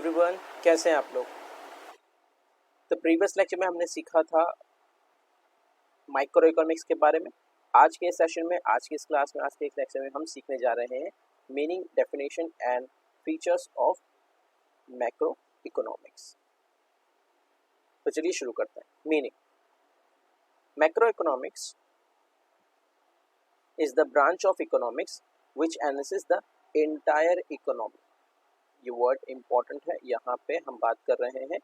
Everyone, कैसे हैं आप लोग। तो प्रीवियस लेक्चर में हमने सीखा था माइक्रो इकोनॉमिक्स के बारे में। आज के सेशन में, आज की इस क्लास में, आज के इस लेक्चर में हम सीखने जा रहे हैं meaning, definition and features of macro economics. तो चलिए शुरू करते हैं। Meaning, macro economics is the branch of economics which analysis the entire economy. ये वर्ड इंपॉर्टेंट है, यहाँ पे हम बात कर रहे हैं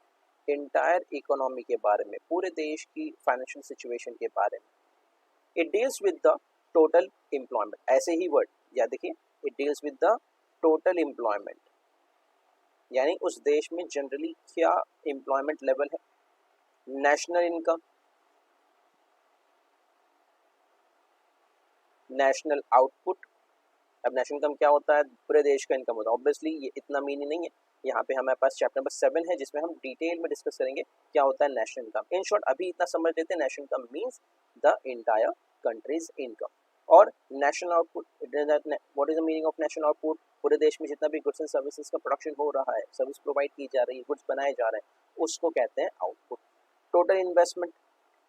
एंटायर इकोनॉमी के बारे में, पूरे देश की फाइनेंशियल सिचुएशन के बारे में। It deals with the total employment, ऐसे ही वर्ड याद देखिए, it deals with the total employment, यानी उस देश में जनरली क्या एम्प्लॉयमेंट लेवल है, नेशनल इनकम, नेशनल आउटपुट। अब नेशनल इनकम क्या होता है, पूरे देश का इनकम होता है। ऑब्वियसली ये इतना मीनिंग नहीं है, यहाँ पे हमारे पास चैप्टर नंबर 7 है जिसमें हम डिटेल में डिस्कस करेंगे क्या होता है नेशनल इनकम। इन शॉर्ट अभी इतना समझ लेते हैं, national income means the entire countries income. और national output, what is the meaning of national output, पूरे देश में जितना भी गुड्स एंड सर्विसेज का प्रोडक्शन हो रहा है, सर्विस प्रोवाइड की जा रही है, गुड्स बनाए जा रहे हैं, उसको कहते हैं आउटपुट। टोटल इन्वेस्टमेंट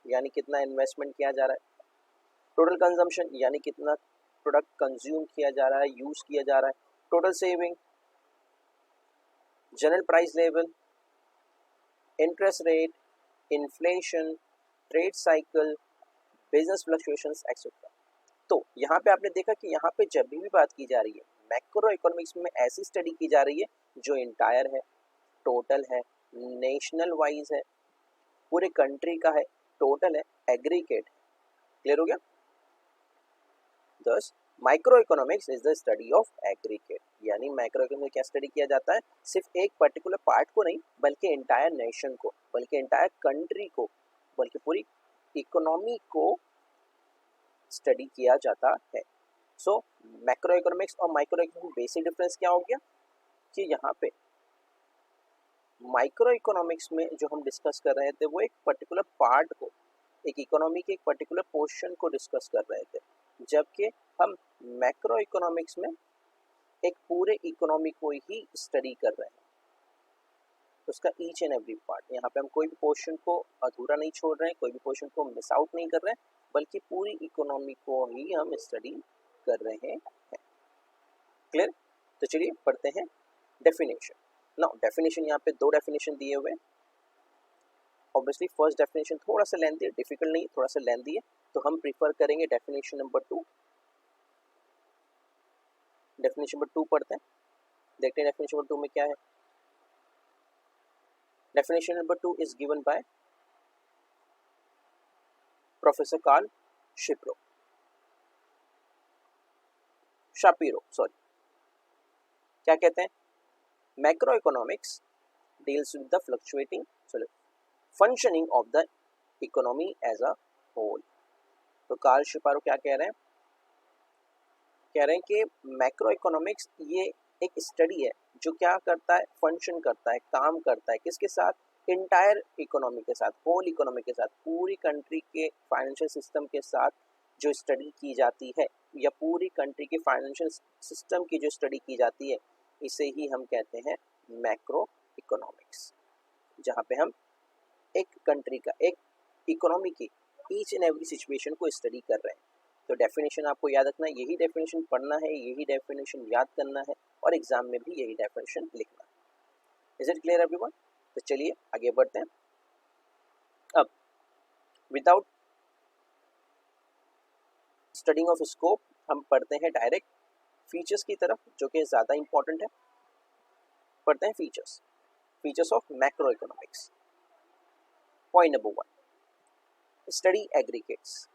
यानी कितना इन्वेस्टमेंट किया जा रहा है, टोटल कंजम्पशन यानी कितना प्रोडक्ट कंज्यूम किया जा रहा है, यूज किया जा रहा है, total saving, general price level, interest rate, inflation, trade cycle, business fluctuations etcetera. तो यहाँ पे आपने देखा कि यहाँ पे जब भी बात की जा रही है मैक्रो इकोनॉमिक्स में, ऐसी स्टडी की जा रही है जो इंटायर है, टोटल है, नेशनल वाइज है, पूरे कंट्री का है, टोटल है, एग्रीगेट है। क्लियर हो गया। Thus, microeconomics is the study of aggregate, यानी माइक्रोइकोनॉमिक्स में क्या स्टडी किया जाता है, सिर्फ एक पर्टिकुलर पार्ट को नहीं, बल्कि एंटायर नेशन को, बल्कि एंटायर कंट्री को, बल्कि पूरी इकोनॉमी को स्टडी किया जाता है। सो मैक्रोइकोनॉमिक्स और माइक्रोइकोनॉमिक्स बेसिक डिफरेंस क्या हो गया कि यहाँ पे माइक्रोइकोनॉमिक्स में जो हम डिस्कस कर रहे थे वो एक पर्टिकुलर पार्ट को, एक इकोनॉमी के एक पर्टिकुलर पोर्शन को डिस्कस कर रहे थे, जबकि हम मैक्रो इकोनॉमिक्स में एक पूरे इकोनॉमी को ही स्टडी कर रहे हैं, उसका ईच एंड एवरी पार्ट। यहाँ पे हम कोई भी पोर्शन को अधूरा नहीं छोड़ रहे हैं, कोई भी पोर्शन को मिस आउट नहीं कर रहे हैं, बल्कि पूरी इकोनॉमी को ही हम स्टडी कर रहे हैं। क्लियर। तो चलिए पढ़ते हैं डेफिनेशन। नाउ डेफिनेशन, यहाँ पे दो डेफिनेशन दिए हुए हैं। ऑब्वियसली फर्स्ट डेफिनेशन थोड़ा सा लेंथी है, डिफिकल्ट नहीं, थोड़ा सा लेंथी है, तो हम प्रीफर करेंगे डेफिनेशन नंबर 2। डेफिनेशन नंबर 2 पढ़ते हैं, देखते हैं डेफिनेशन नंबर 2 में क्या है। Definition number 2 is given by professor Karl Shapiro. क्या कहते हैं, macroeconomics deals with the fluctuating functioning of the economy as a whole. तो कार्ल शापिरो क्या कह रहे हैं, कह रहे हैं कि मैक्रो इकोनॉमिक्स ये एक स्टडी है जो क्या करता है, फंक्शन करता है, काम करता है, किसके साथ, इंटायर इकोनॉमी के साथ, होल इकोनॉमी के साथ, पूरी कंट्री के फाइनेंशियल सिस्टम के साथ जो स्टडी की जाती है, या पूरी कंट्री के फाइनेंशियल सिस्टम की जो स्टडी की जाती है, इसे ही हम कहते हैं मैक्रो इकोनॉमिक्स, जहाँ पे हम एक कंट्री का, एक इकोनॉमी की ईच एंड एवरी सिचुएशन को स्टडी कर रहे हैं। तो डेफिनेशन आपको याद रखना है, यही डेफिनेशन पढ़ना है, यही डेफिनेशन याद करना है, और एग्जाम में भी यही डेफिनेशन लिखना है। Is it clear everyone. तो चलिए आगे बढ़ते हैं। अब विदाउट स्टडिंग ऑफ स्कोप हम पढ़ते हैं डायरेक्ट फीचर्स की तरफ, जो कि ज़्यादा इंपॉर्टेंट है। पढ़ते हैं features of macro economics. Point number 1, study aggregates.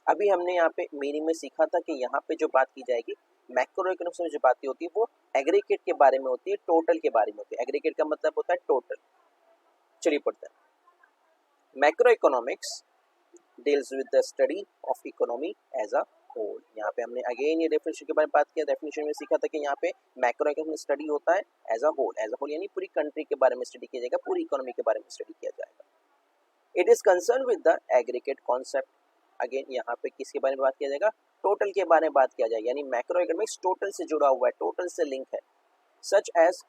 अभी हमने यहाँ पे मीनिंग में सीखा था कि यहाँ पे जो बात की जाएगी मैक्रो इकोनॉमिक्स में, जो बातें होती है वो एग्रीगेट के बारे में होती है, टोटल के बारे में होती है। एग्रीगेट का मतलब होता है टोटल। चलिए पढ़ते हैं। Macroeconomics deals with the study of economy as a whole. यहाँ पे हमने अगेन ये डेफिनेशन के बारे में बात किया, डेफिनेशन में सीखा था कि यहाँ पे मैक्रो इकोनॉमिक स्टडी होता है एज अ होल यानी पूरी कंट्री के बारे में स्टडी किया जाएगा, पूरी इकोनॉमी के बारे में स्टडी किया जाएगा। It is concern with the aggregate concept. Again यहाँ पे किसके बारे में बात किया जाएगा, टोटल के बारे में बात किया जाएगा, यानी मैक्रो इकोनॉमिक्स टोटल से जुड़ा हुआ है, टोटल से लिंक है। सच एज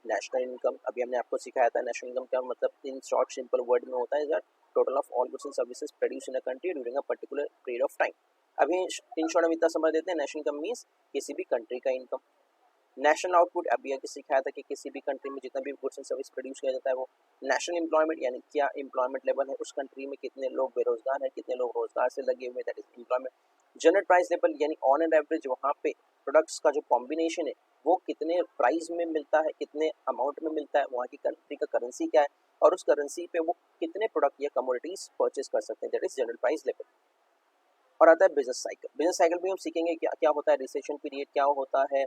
नेशनल इनकम, अभी हमने आपको सिखाया था नेशनल इनकम का मतलब इन शॉर्ट सिंपल वर्ड में होता है total of all goods and services produce in a country during a particular period of time. अभी इन शॉर्ट हम इतना समझ देते हैं, नेशनल इनकम मीन्स किसी भी कंट्री का इनकम। नेशनल आउटपुट अभी आगे सिखाया था कि किसी भी कंट्री में जितना भी गुड्स एंड सर्विस प्रोड्यूस किया जाता है वो। नेशनल एम्प्लॉयमेंट यानी क्या एम्प्लॉयमेंट लेवल है उस कंट्री में, कितने लोग बेरोजगार हैं, कितने लोग रोजगार से लगे हुए, that is employment. General price level यानी ऑन एन एवरेज वहाँ पे प्रोडक्ट्स का जो कॉम्बिनेशन है वो कितने प्राइस में मिलता है, कितने अमाउंट में मिलता है, वहाँ की कंट्री का करेंसी क्या है और उस करेंसी पे वो कितने प्रोडक्ट या कमोडिटीज परचेज कर सकते हैं, that is general price level. और आता है बिजनेस साइकिल। बिजनेस साइकिल भी हम सीखेंगे क्या क्या होता है, रिसेशन पीरियड क्या होता है,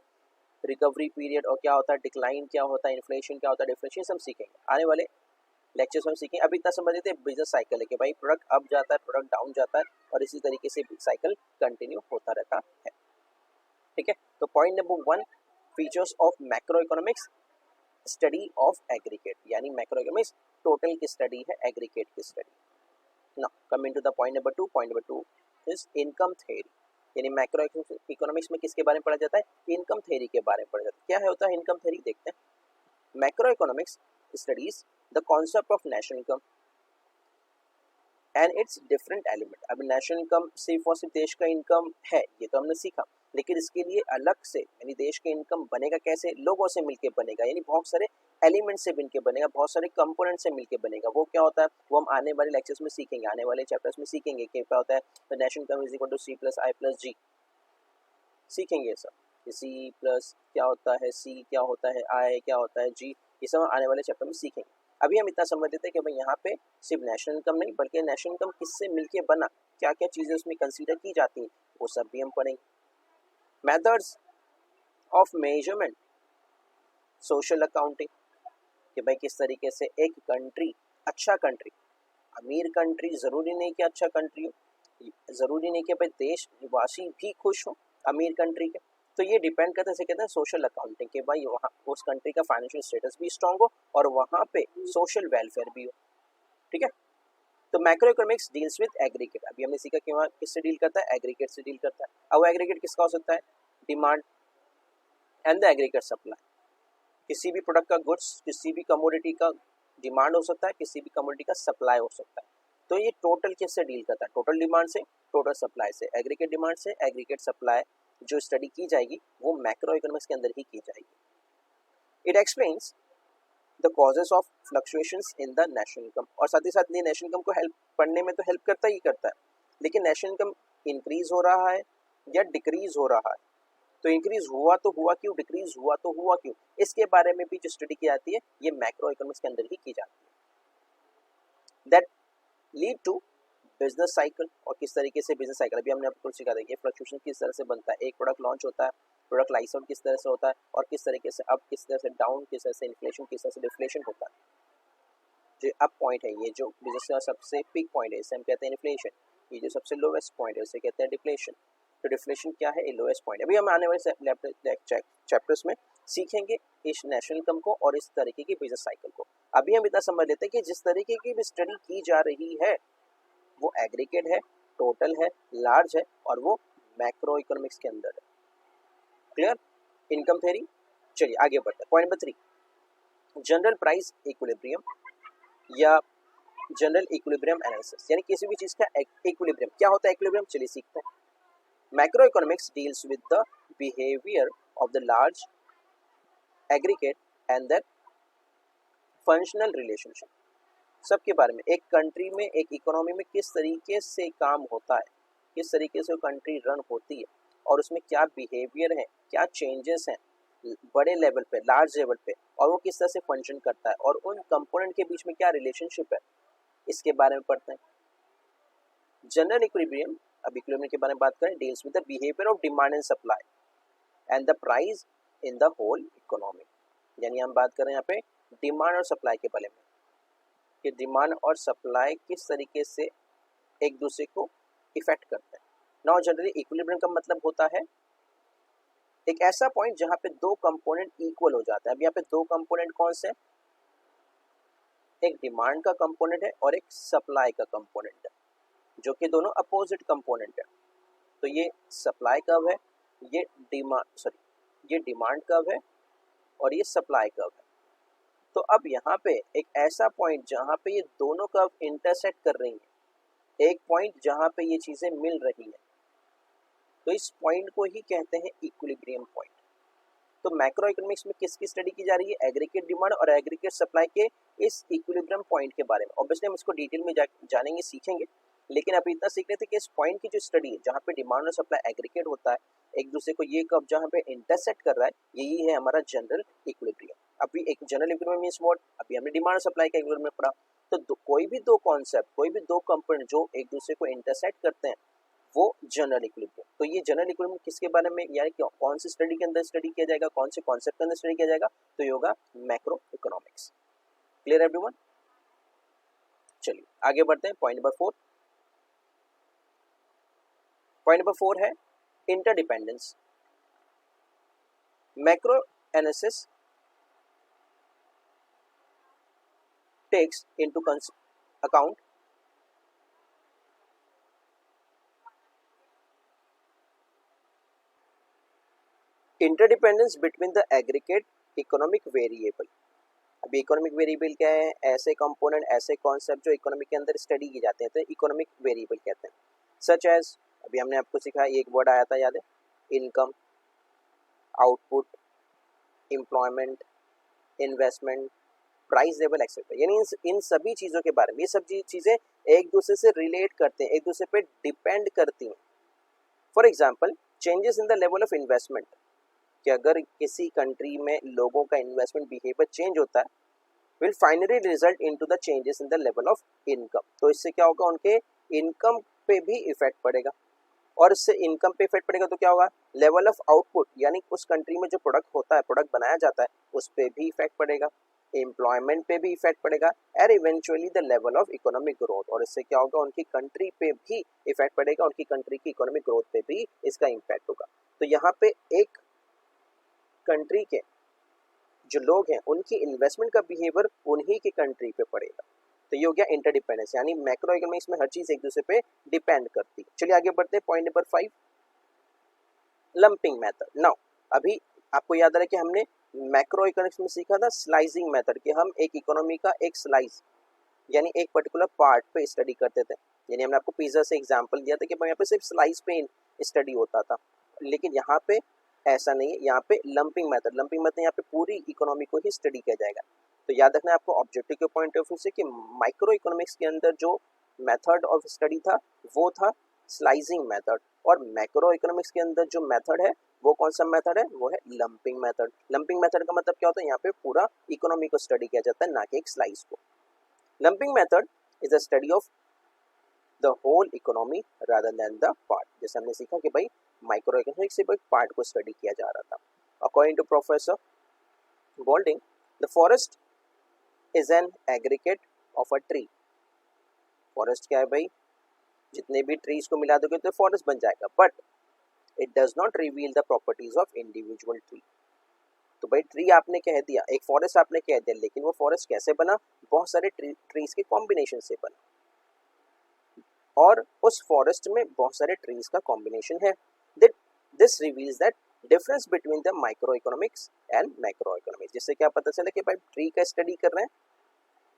रिकवरी पीरियड और क्या होता है, डिक्लाइन क्या होता है, इन्फ्लेशन क्या होता है, डिफ्लेशन, हम सीखेंगे आने वाले लेक्चर्स में सीखेंगे। अभी इतना समझ लेते हैं बिजनेस साइकिल है कि भाई प्रोडक्ट अप जाता है, प्रोडक्ट डाउन जाता है और इसी तरीके से साइकिल कंटिन्यू होता रहता है। ठीक है, तो point number 1, features of macro economics, study of aggregate, यानी मैक्रो इकोनॉमिक्स टोटल की स्टडी है, एग्रीगेट की study. Now coming to the point number 2, point number 2 is income theory, यानी मैक्रो इकोनॉमिक्स में किसके बारे में पढ़ा जाता है, इनकम थ्योरी के बारे में पढ़ा जाता है। क्या है होता है इनकम थ्योरी, देखते हैं। Macro economics studies the concept of national income and it's different element. अब नेशनल इनकम सिर्फ और सिर्फ देश का इनकम है ये तो हमने सीखा, लेकिन इसके लिए अलग से यानी देश का इनकम बनेगा कैसे, लोगों से मिलके बनेगा, यानी बहुत सारे एलिमेंट से मिलके बनेगा, बहुत सारे कंपोनेंट से मिलके बनेगा। वो क्या होता है वो हम आने वाले लेक्चर्स में सीखेंगे, आने वाले चैप्टर्स में सीखेंगे कि क्या होता है national income is equal to C plus I plus G, सीखेंगे ये सब। सी प्लस क्या होता है, सी क्या होता है, आई क्या होता है, जी, ये सब आने वाले चैप्टर में सीखेंगे। अभी हम इतना समझ देते हैं कि भाई यहाँ पे सिर्फ नेशनल इनकम नहीं बल्कि नेशनल इनकम किससे मिलके बना, क्या क्या चीज़ें उसमें कंसीडर की जाती हैं, वो सब भी हम पढ़ेंगे। Methods of measurement, social accounting, कि भाई किस तरीके से एक कंट्री, अच्छा कंट्री, अमीर कंट्री ज़रूरी नहीं कि अच्छा कंट्री हो, ज़रूरी नहीं कि भाई देश निवासी भी खुश हो अमीर कंट्री के, तो ये डिपेंड करता है, जैसे कहते हैं सोशल अकाउंटिंग, कि भाई वहाँ उस कंट्री का फाइनेंशियल स्टेटस भी स्ट्रांग हो और वहाँ पे सोशल वेलफेयर भी हो। ठीक है, तो macro economics deals with aggregate, अभी हमने सीखा कि वहाँ किससे डील करता है, एग्रीगेट से डील करता है। अब वो एग्रीगेट किसका हो सकता है, demand and the aggregate supply, किसी भी प्रोडक्ट का गुड्स, किसी भी कमोडिटी का डिमांड हो सकता है, किसी भी कमोडिटी का सप्लाई हो सकता है। तो ये टोटल किससे डील करता है, टोटल डिमांड से, टोटल सप्लाई से, एग्रीगेट डिमांड से, एग्रीगेट सप्लाई। जो स्टडी की जाएगी वो मैक्रो इकोनॉमिक्स के अंदर ही की जाएगी। It explains the causes of fluctuations in the national income, और साथ ही साथ ये नेशनल इनकम को हेल्प पढ़ने में तो हेल्प करता ही करता है, लेकिन नेशनल इनकम इंक्रीज हो रहा है या डिक्रीज हो रहा है, तो इंक्रीज हुआ तो हुआ क्यों, डिक्रीज हुआ तो हुआ क्यों, इसके बारे में भी जो स्टडी की जाती है ये मैक्रो इकोनॉमिक्स के अंदर ही की जाती है। That lead to business cycle, और किस तरीके से बिजनेस साइकिल, अभी हमने आपको सिखा देंगे फ्लक्चुएशन किस तरह से बनता है, एक प्रोडक्ट लॉन्च होता है, प्रोडक्ट लाइस आउट किस तरह से होता है, और किस तरीके से अप, किस तरह से डाउन, किस तरह से इन्फ्लेशन, किस तरह से डिफ्लेशन होता है। जो अप पॉइंट है, ये जो बिजनेस का सबसे पीक पॉइंट है, इसे हम कहते हैं इन्फ्लेशन, ये जो सबसे लोवेस्ट पॉइंट है उसे कहते हैं डिफ्लेशन। तो डिफ्लेशन क्या है, ये लोवेस्ट पॉइंट। अभी हम आने वाले चैप्टर्स में सीखेंगे इस नेशनल इनकम को और इस तरीके की बिजनेस साइकिल को। अभी हम इतना समझ लेते हैं कि जिस तरीके की भी स्टडी की जा रही है वो एग्रीगेट है, टोटल है, लार्ज है और वो मैक्रो इकोनॉमिक्स के अंदर है। Clear, income theory. चलिए आगे बढ़ते हैं। Point number 3, general price equilibrium या जनरल इक्विलिब्रियम एनालिसिस, यानी किसी भी चीज का इक्विलिब्रियम क्या होता है, इक्विलिब्रियम चलिए सीखते हैं। Macroeconomics deals with the behaviour of the large aggregate and that functional relationship, सबके बारे में, एक कंट्री में, एक इकोनॉमी में किस तरीके से काम होता है, किस तरीके से वो कंट्री रन होती है और उसमें क्या बिहेवियर है, क्या चेंजेस हैं बड़े लेवल पे, लार्ज लेवल पे, और वो किस तरह से फंक्शन करता है और उन कंपोनेंट के बीच में क्या रिलेशनशिप है, इसके बारे में पढ़ते हैं। जनरल इक्विलिब्रियम, अब इक्विलिब्रियम के बारे में बात करें, deals with the behaviour of demand and supply and the price in the whole economy, यानी हम बात करें यहाँ पे डिमांड और सप्लाई के बारे में कि डिमांड और सप्लाई किस तरीके से एक दूसरे को इफेक्ट करते हैं। नाउ जनरली इक्विलिब्रियम का मतलब होता है एक ऐसा पॉइंट जहां पे दो कंपोनेंट इक्वल हो जाता है। अब यहाँ पे दो कंपोनेंट कौन से, एक डिमांड का कंपोनेंट है और एक सप्लाई का कंपोनेंट है, जो कि दोनों अपोजिट कंपोनेंट है। तो ये सप्लाई कर्व है, ये डिमांड कर्व है और ये सप्लाई कर्व है। तो अब यहाँ पे एक ऐसा पॉइंट जहाँ पे ये दोनों कर्व इंटरसेक्ट कर रही हैं, एक पॉइंट जहाँ पे ये चीजें मिल रही हैं, तो इस पॉइंट को ही कहते हैं इक्विलिब्रियम पॉइंट। तो मैक्रो इकोनॉमिक्स में किसकी स्टडी की जा रही है? एग्रीगेट डिमांड और एग्रीगेट सप्लाई के इस इक्विलिब्रियम पॉइंट के बारे में। ऑब्वियसली हम इसको डिटेल में जानेंगे, सीखेंगे, लेकिन अभी इतना सीख रहे थे कि इस पॉइंट की जो स्टडी है जहाँ पे डिमांड और सप्लाई एग्रीगेट होता है, एक दूसरे को ये कब जहाँ पे इंटरसेक्ट कर रहा है, यही है हमारा जनरल इक्विलिब्रियम। अभी एक जनरल इक्विलिब्रियम मींस व्हाट? अभी हमने डिमांड और सप्लाई का इक्विलिब्रियम में पढ़ा। तो कोई भी दो कॉन्सेप्ट, कोई भी दो कंपोनेंट जो एक दूसरे को इंटरसेक्ट करते हैं, वो जनरल इक्विलिब्रियम। तो ये जनरल इक्विलिब्रियम किसके बारे में, यानी कौन सी स्टडी के अंदर स्टडी किया जाएगा, कौन से कॉन्सेप्ट के अंदर स्टडी किया जाएगा? तो ये होगा मैक्रो इकोनॉमिक्स। Clear everyone? चलिए आगे बढ़ते हैं। Point number 4। पॉइंट नंबर 4 है interdependence. Macro analysis takes into account interdependence between the aggregate economic variable. अभी इकोनॉमिक वेरिएबल क्या है? ऐसे कंपोनेंट, ऐसे कॉन्सेप्ट जो इकोनॉमिक के अंदर स्टडी किए जाते हैं, तो इकोनॉमिक वेरिएबल कहते हैं। सच एज, अभी हमने आपको सिखाया, एक वर्ड आया था, याद है? Income, output, employment, investment, price level etcetera. यानी इन सभी चीज़ों के बारे में, ये सब चीज़ें एक दूसरे से रिलेट करते हैं, एक दूसरे पे डिपेंड करती हैं। For example, changes in the level of investment, कि अगर किसी कंट्री में लोगों का इन्वेस्टमेंट बिहेवियर चेंज होता है, will finally result into the changes in the level of income. तो इससे क्या होगा? उनके इनकम पे भी इफेक्ट पड़ेगा, और इससे इनकम पे इफेक्ट पड़ेगा तो क्या होगा? लेवल ऑफ आउटपुट, यानी उस कंट्री में जो प्रोडक्ट होता है, प्रोडक्ट बनाया जाता है, उस पे भी इफेक्ट पड़ेगा, एम्प्लॉयमेंट पे भी इफेक्ट पड़ेगा, and eventually the level of economic growth. और इससे क्या होगा? उनकी कंट्री पे भी इफेक्ट पड़ेगा, उनकी कंट्री की इकोनॉमिक ग्रोथ पे भी इसका इम्पैक्ट होगा। तो यहाँ पे एक कंट्री के जो लोग हैं, उनकी इन्वेस्टमेंट का बिहेवियर उन्हीं की कंट्री पे पड़ेगा। तो ये हो गया इंटरडिपेंडेंस, यानी मैक्रो इकोनॉमिक्स में हर चीज एक दूसरे पे डिपेंड करती है। चलिए आगे बढ़ते हैं। Point number 5, lumping method. Now अभी आपको याद आ रहा है कि हमने मैक्रो इकोनॉमिक्स में सीखा था स्लाइसिंग मेथड, कि हम एक इकोनॉमी का एक स्लाइस, यानी एक पर्टिकुलर पार्ट पे स्टडी करते थे। यानी हमने आपको पिज्जा से एग्जांपल दिया था कि यहाँ पे सिर्फ स्लाइस पे स्टडी होता था, लेकिन यहाँ पे ऐसा नहीं है। यहाँ पे लंपिंग मेथड, यहाँ पे पूरी इकोनॉमी को ही स्टडी किया जाएगा। तो याद रखना है आपको ऑब्जेक्टिव के पॉइंट ऑफ व्यू से कि माइक्रो इकोनॉमिक्स के अंदर जो मेथड ऑफ स्टडी था वो था स्लाइसिंग मेथड, और मैक्रो इकोनॉमिक्स के अंदर जो मेथड है वो कौन सा मेथड है? वो है लंपिंग मेथड। लंपिंग मेथड का मतलब क्या होता है? यहाँ पे पूरा इकोनॉमी को स्टडी किया जाता है, ना कि एक स्लाइस को। Lumping method is a study of the whole economy rather than the part. जैसे हमने सीखा कि भाई माइक्रो इकोनॉमिक्स से पार्ट को स्टडी किया जा रहा था। According to professor Boulding, the forest is an aggregate of a tree. Forest क्या है भाई? जितने भी ट्रीज को मिला दोगे तो फॉरेस्ट बन जाएगा, but it does not reveal the properties of individual tree. तो भाई ट्री आपने कह दिया, एक फॉरेस्ट आपने कह दिया, लेकिन वो फॉरेस्ट कैसे बना? बहुत सारे ट्रीज के कॉम्बिनेशन से बना, और उस फॉरेस्ट में बहुत सारे ट्रीज का कॉम्बिनेशन है। This reveals that difference between the micro economics and macro economics. जिससे क्या पता चला कि भाई ट्री का स्टडी कर रहे हैं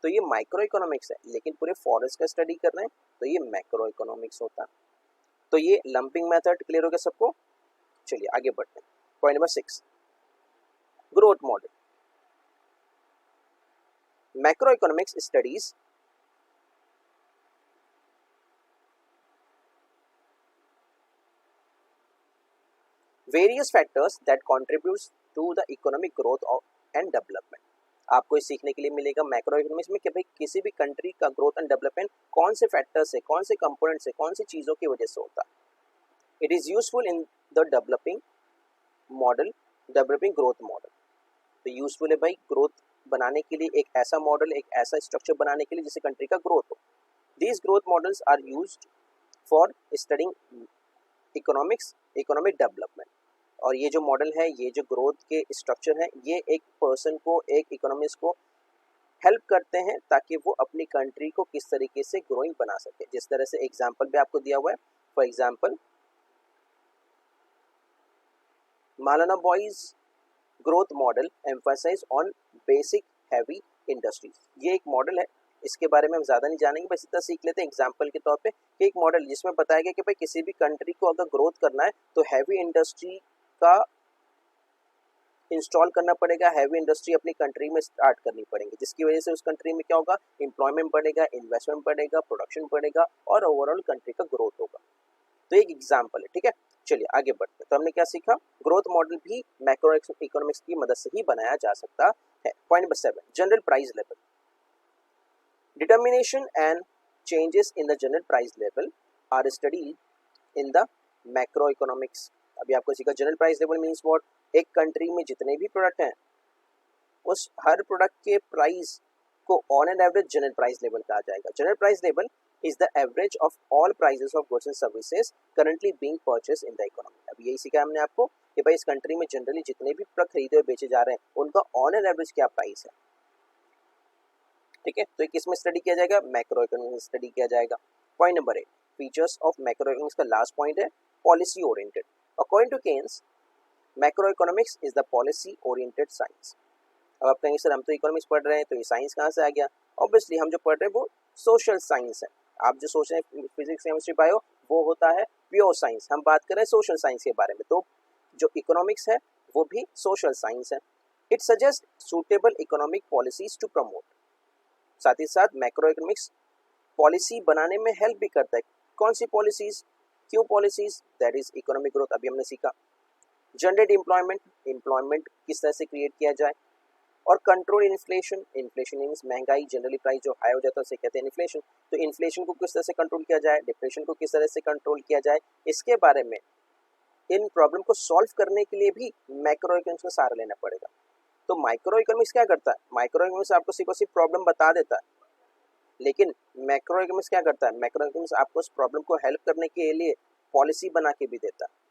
तो ये माइक्रो इकोनॉमिक्स है, लेकिन पूरे फॉरेस्ट का स्टडी कर रहे हैं तो ये मैक्रो इकोनॉमिक्स होता है। तो ये लंपिंग मेथड क्लियर हो गया सबको? चलिए आगे बढ़ते हैं। Point number 6, growth model. Macro economics studies various factors that contributes to the economic growth and development. आपको इस सीखने के लिए मिलेगा मैक्रो इकोनॉमिक्स में कि भाई किसी भी कंट्री का ग्रोथ एंड डेवलपमेंट कौन से फैक्टर से, कौन से कंपोनेंट से, कौन सी चीज़ों की वजह से होता है। It is useful in the developing model, developing growth model. तो यूजफुल है भाई ग्रोथ बनाने के लिए, एक ऐसा मॉडल, एक ऐसा स्ट्रक्चर बनाने के लिए जिससे कंट्री का ग्रोथ हो। These growth models are used for studying economics, economic development. और ये जो मॉडल है, ये जो ग्रोथ के स्ट्रक्चर हैं, ये एक पर्सन को, एक इकोनॉमिस्ट को हेल्प करते हैं ताकि वो अपनी कंट्री को किस तरीके से ग्रोइंग बना सके। जिस तरह से एग्जाम्पल भी आपको दिया हुआ है, for example Mahalanobis growth model emphasise on basic heavy industries. ये एक मॉडल है, इसके बारे में हम ज़्यादा नहीं जानेंगे, बस इतना सीख लेते हैं एग्जाम्पल के तौर पे कि एक मॉडल जिसमें बताया गया कि भाई किसी भी कंट्री को अगर ग्रोथ करना है तो हैवी इंडस्ट्री का इंस्टॉल करना पड़ेगा, हैवी इंडस्ट्री अपनी कंट्री में स्टार्ट करनी पड़ेगी, जिसकी वजह से उस कंट्री में क्या होगा, एम्प्लॉयमेंट बढ़ेगा, इन्वेस्टमेंट बढ़ेगा, प्रोडक्शन बढ़ेगा और ओवरऑल कंट्री का ग्रोथ होगा। तो एक एग्जाम्पल है, ठीक है। चलिए आगे बढ़ते हैं। तो हमने क्या सीखा, ग्रोथ मॉडल भी मैक्रो इकोनॉमिक्स की मदद से ही बनाया जा सकता है। Point number 7, general price level. Determination and changes in the general price level are studied in the macro economics. अभी आपको सीखा general price level means what, एक कंट्री में जितने भी प्रोडक्ट हैं उस हर प्रोडक्ट के प्राइस को on an average general price level कहा जाएगा। General price level is the average of all prices of goods and services currently being purchased in the economy। अभी यही सीखा हमने आपको कि भाई इस कंट्री में जनरली जितने भी प्रोडक्ट खरीदे और बेचे जा रहे हैं उनका ऑन एन एवरेज क्या प्राइस है, ठीक है। तो किस में स्टडी किया जाएगा, मैक्रो इकोनॉमिक्स स्टडी किया जाएगा। Point number 8, features of macro economics का लास्ट पॉइंट है policy oriented. According to Keynes, macro economics is the policy oriented science. अब आप कहेंगे सर हम तो इकोनॉमिक्स पढ़ रहे हैं तो ये साइंस कहाँ से आ गया। ऑब्वियसली हम जो पढ़ रहे हैं वो सोशल साइंस है। आप जो सोच रहे हैं फिजिक्स केमिस्ट्री बायो वो होता है प्योर साइंस, हम बात कर रहे हैं सोशल साइंस के बारे में। तो जो इकोनॉमिक्स है वो भी सोशल साइंस है। It suggest suitable economic policies to promote. साथ ही साथ मैक्रो इकोनॉमिक्स पॉलिसी बनाने में हेल्प भी करता है। कौन सी पॉलिसीज, क्यों policies, that is economic growth. अभी हमने सीखा जनरेट एम्प्लॉयमेंट, एम्प्लॉयमेंट किस तरह से क्रिएट किया जाए, और कंट्रोल इन्फ्लेशन। इन्फ्लेशन मीन्स महंगाई, जनरली प्राइस जो हाई हो जाता है उसे कहते हैं इन्फ्लेशन। तो इन्फ्लेशन को किस तरह से कंट्रोल किया जाए, डिप्रेशन को किस तरह से कंट्रोल किया जाए, इसके बारे में इन प्रॉब्लम को सॉल्व करने के लिए भी मैक्रो इकोनॉमिक्स का सहारा लेना पड़ेगा। तो माइक्रो इकोनॉमिक्स क्या करता है, माइक्रो इकोनॉमिक्स आपको सिर्फ प्रॉब्लम बता देता है, लेकिन मैक्रो इकोनॉमिक्स क्या करता है, मैक्रो इकोनॉमिक्स आपको उस प्रॉब्लम को हेल्प करने के लिए पॉलिसी बना के भी देता है।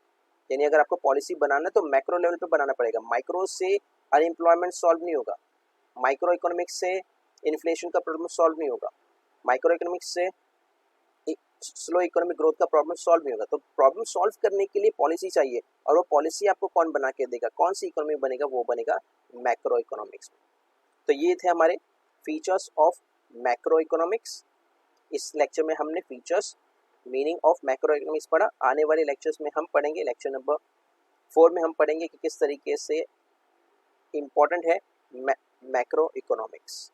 यानी अगर आपको पॉलिसी बनाना है तो मैक्रो लेवल पे बनाना पड़ेगा। माइक्रो से अनएम्प्लॉयमेंट सॉल्व नहीं होगा, माइक्रो इकोनॉमिक्स से इन्फ्लेशन का प्रॉब्लम सॉल्व नहीं होगा, माइक्रो इकोनॉमिक्स से स्लो इकोनॉमिक ग्रोथ का प्रॉब्लम सॉल्व नहीं होगा। तो प्रॉब्लम सॉल्व करने के लिए पॉलिसी चाहिए, और वो पॉलिसी आपको कौन बना के देगा, कौन सी इकोनॉमी बनेगा, वो बनेगा मैक्रो इकोनॉमिक्स में। तो ये थे हमारे फीचर्स ऑफ मैक्रो इकोनॉमिक्स। इस लेक्चर में हमने features, meaning of macro economics पढ़ा। आने वाले लेक्चर्स में हम पढ़ेंगे, लेक्चर नंबर 4 में हम पढ़ेंगे कि किस तरीके से इम्पॉर्टेंट है मैक्रो इकोनॉमिक्स,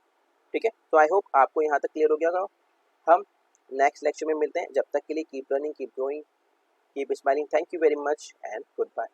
ठीक है। तो आई होप आपको यहाँ तक क्लियर हो गया होगा। हम नेक्स्ट लेक्चर में मिलते हैं, जब तक के लिए keep learning, keep growing, keep smiling. Thank you very much and good bye.